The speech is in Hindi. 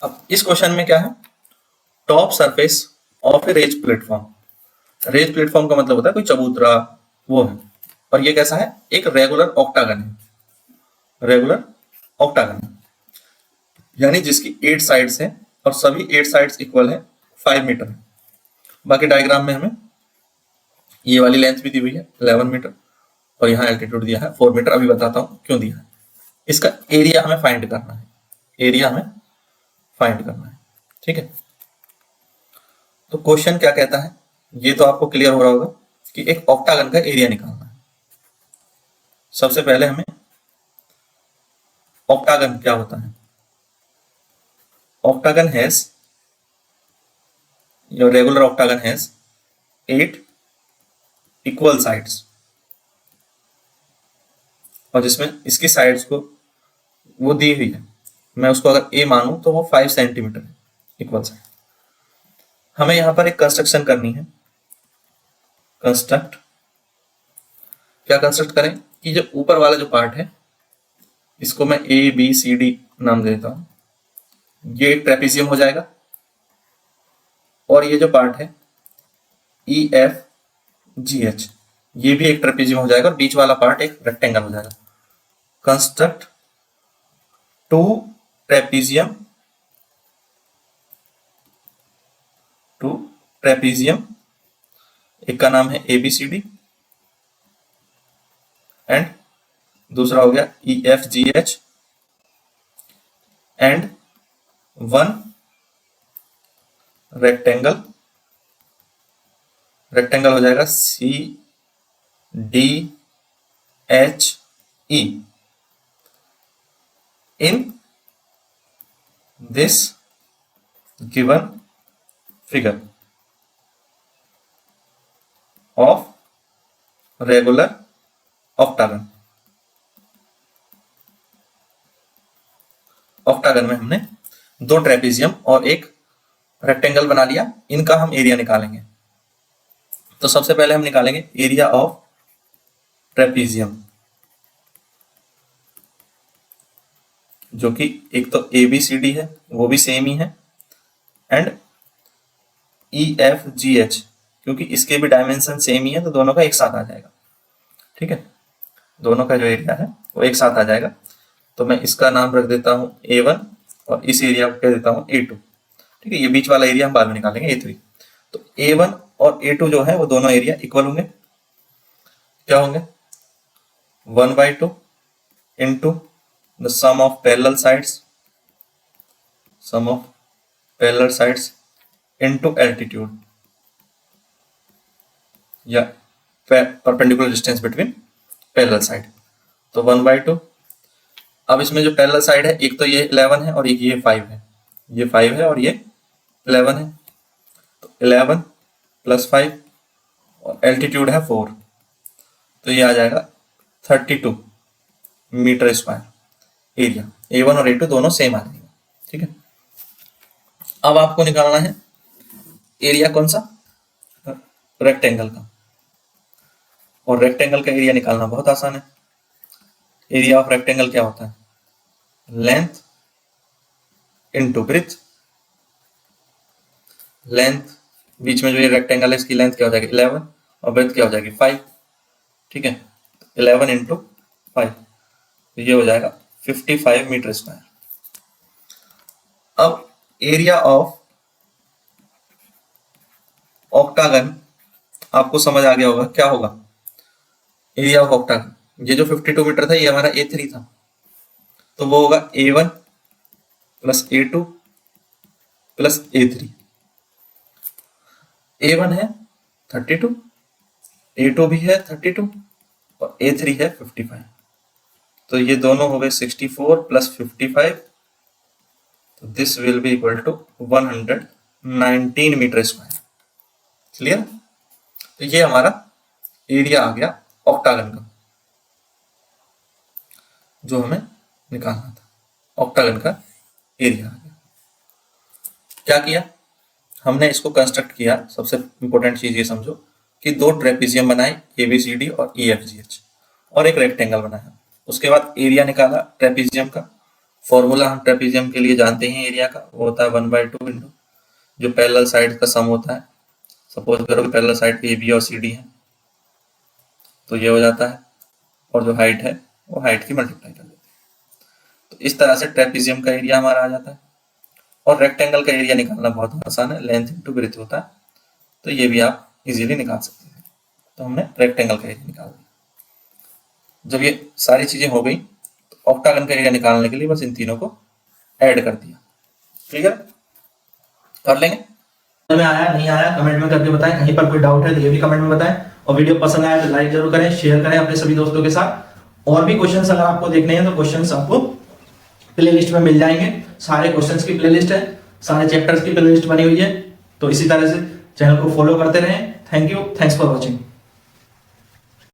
अब इस क्वेश्चन में क्या है, top surface of a raised platform. Raised platform का मतलब होता है कोई चबूतरा, वो है। और ये कैसा है, एक रेगुलर ऑक्टागन है, रेगुलर ऑक्टागन है, यानी जिसकी 8 साइड्स हैं और सभी 8 साइड्स इक्वल है 5 मीटर। बाकी डायग्राम में हमें ये वाली लेंथ भी दी हुई है 11 मीटर और यहाँ एल्टीट्यूड दिया है 4 मीटर। अभी बताता हूँ क्यों दिया है। इसका एरिया हमें फाइंड करना है, एरिया हमें फाइंड करना है, ठीक है। तो क्वेश्चन क्या कहता है, ये तो आपको क्लियर हो रहा होगा कि एक ऑक्टागन का एरिया निकालना है। सबसे पहले हमें ऑक्टागन क्या होता है, octagon has, your regular octagon has 8 equal sides और जिसमें इसकी साइड्स को वो दी हुई है, मैं उसको अगर a मानूं तो वो 5 सेंटीमीटर है इक्वल साइड। हमें यहां पर एक कंस्ट्रक्शन करनी है, कंस्ट्रक्ट। क्या कंस्ट्रक्ट करें कि जो ऊपर वाला जो पार्ट है इसको मैं a b c d नाम दे देता हूं, ये एक ट्रेपेजियम हो जाएगा। और ये जो पार्ट है ई एफ जी एच, ये भी एक ट्रेपेजियम हो जाएगा और बीच वाला पार्ट एक रेक्टेंगल हो जाएगा। कंस्ट्रक्ट 2 ट्रेपेजियम, 2 ट्रेपेजियम, एक का नाम है A B C D and दूसरा हो गया E F G H and 1 rectangle, rectangle हो जाएगा C D H E in this given figure of regular octagon. Octagon में हमने 2 ट्रेपेजियम और एक रेक्टेंगल बना लिया, इनका हम एरिया निकालेंगे। तो सबसे पहले हम निकालेंगे एरिया ऑफ ट्रेपेजियम, जो कि एक तो ए बी सी डी है वो भी सेम ही है and E F G H, क्योंकि इसके भी डायमेंशन सेम ही है तो दोनों का एक साथ आ जाएगा, ठीक है। दोनों का जो एरिया है वो एक साथ आ जाएगा। तो मैं इसका नाम रख देता हूं A1 और इस एरिया को कह देता हूं A2, ठीक है। ये बीच वाला एरिया हम बाद में निकालेंगे A3। तो A1 और A2 जो है वो दोनों एरिया इक्वल होंगे, क्या होंगे 1/2 into the sum of parallel sides, sum of parallel sides into altitude या perpendicular distance between parallel side. तो 1/2। अब इसमें जो पैरेलल साइड है एक तो ये 11 है और एक ये 5 है, ये 5 है और ये 11 है। तो 11 + 5 और एल्टीट्यूड है 4, तो ये आ जाएगा 32 मीटर स्क्वायर एरिया। A1 और A2 दोनों सेम आ जाएंगे, ठीक है। अब आपको निकालना है एरिया कौन सा, रेक्टेंगल का। और रेक्टेंगल का एरिया निकालना बहुत आसान है। एरिया ऑफ रेक्टेंगल क्या होता है, लेंथ इंटू ब्रेथ। लेंथ, बीच में जो ये रेक्टेंगल है इसकी लेंथ क्या हो जाएगी 11 और ब्रेथ क्या हो जाएगी 5, ठीक है। 11 इंटू 5, तो ये हो जाएगा 55 मीटर स्क्वायर। अब एरिया ऑफ ऑक्टागन आपको समझ आ गया होगा क्या होगा। एरिया ऑफ ऑक्टागन, ये जो 52 मीटर था ये हमारा A3 था, तो वो होगा A1 + A2 + A3। A1 है 32, A2 भी है 32 और A3 है 55, तो ये दोनों हो गए 64 + 55, तो this will be equal to 119 meter square. Clear. तो ये हमारा एरिया आ गया ऑक्टागन का, जो हमें निकालना था। ऑक्टागन का एरिया आ गया। क्या किया हमने, इसको कंस्ट्रक्ट किया। सबसे इंपॉर्टेंट चीज ये समझो कि 2 ट्रेपेजियम बनाए ABCD और EFGH और एक रेक्टेंगल बनाया। उसके बाद एरिया निकाला ट्रेपेजियम का फॉर्मूला हम ट्रेपीजियम के लिए जानते हैं एरिया का, वो होता है 1/2 इंटू जो पैरेलल साइड का सम होता है। सपोज करो कि पैरेलल साइड ए बी और सी डी है, तो ये हो जाता है, और जो हाइट है वो हाइट की मल्टीप्लाई कर देते हैं। तो इस तरह से ट्रेपीजियम का एरिया हमारा आ जाता है। और रेक्टेंगल का एरिया निकालना बहुत आसान है, लेंथ इंटू ब्रेथ होता है, तो ये भी आप इजीली निकाल सकते हैं। तो हमने रेक्टेंगल का एरिया निकाल दिया। जब ये सारी चीजें हो गई तो ऑक्टागन का एरिया निकालने के लिए बस इन तीनों को ऐड कर दिया। क्लियर? कर लेंगे। में आया नहीं आया कमेंट में करके बताएं, कहीं पर कोई डाउट है तो ये भी कमेंट में बताएं, और वीडियो पसंद आया तो लाइक जरूर करें, शेयर करें अपने सभी दोस्तों के साथ। और भी क्वेश्चंस अगर आपको देखने हैं तो क्वेश्चंस आपको प्लेलिस्ट में मिल जाएंगे। सारे क्वेश्चंस की प्लेलिस्ट है, सारे चैप्टर्स की प्लेलिस्ट बनी हुई है। तो इसी तरह से चैनल को फॉलो करते रहें। Thank you, thanks for watching.